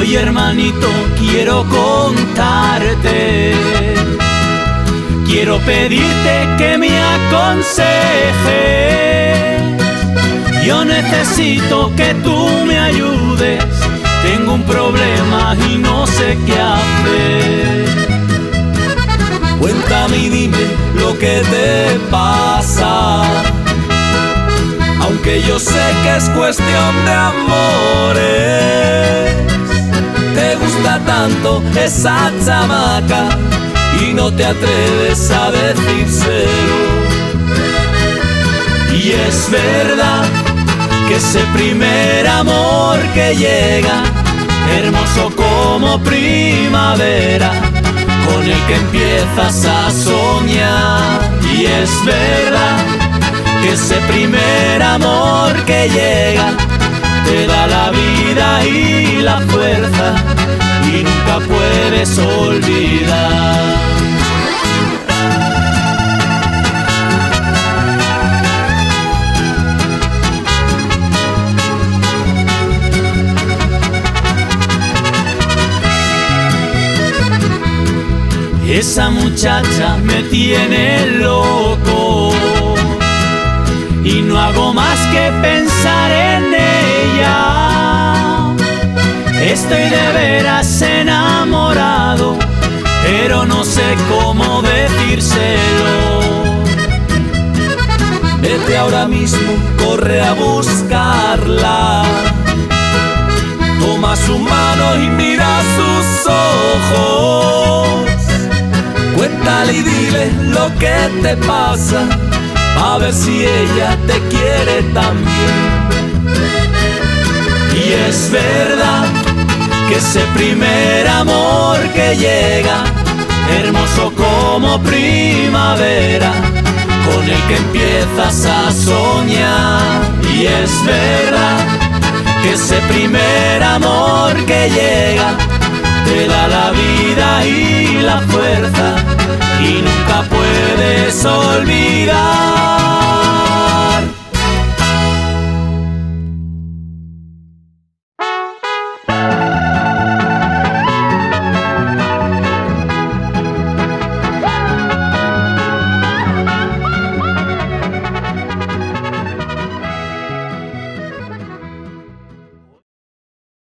Oye hermanito, quiero contarte, quiero pedirte que me aconsejes. Yo necesito que tú me ayudes, tengo un problema y no sé qué hacer. Cuéntame y dime lo que te pasa, aunque yo sé que es cuestión de amores. Te gusta tanto esa chamaca y no te atreves a decírselo. Y es verdad que ese primer amor que llega, hermoso como primavera, con el que empiezas a soñar. Y es verdad que ese primer amor que llega te da la vida y la fuerza y nunca puedes olvidar. Esa muchacha me tiene loco y no hago más que pensar en ella. Estoy de veras enamorado, pero no sé cómo decírselo. Vete ahora mismo, corre a buscarla. Toma su mano y mira sus ojos. Cuéntale y dile lo que te pasa, a ver si ella te quiere también. Y es verdad que ese primer amor que llega, hermoso como primavera, con el que empiezas a soñar. Y es verdad que ese primer amor que llega te da la vida y la fuerza y nunca puedes olvidar.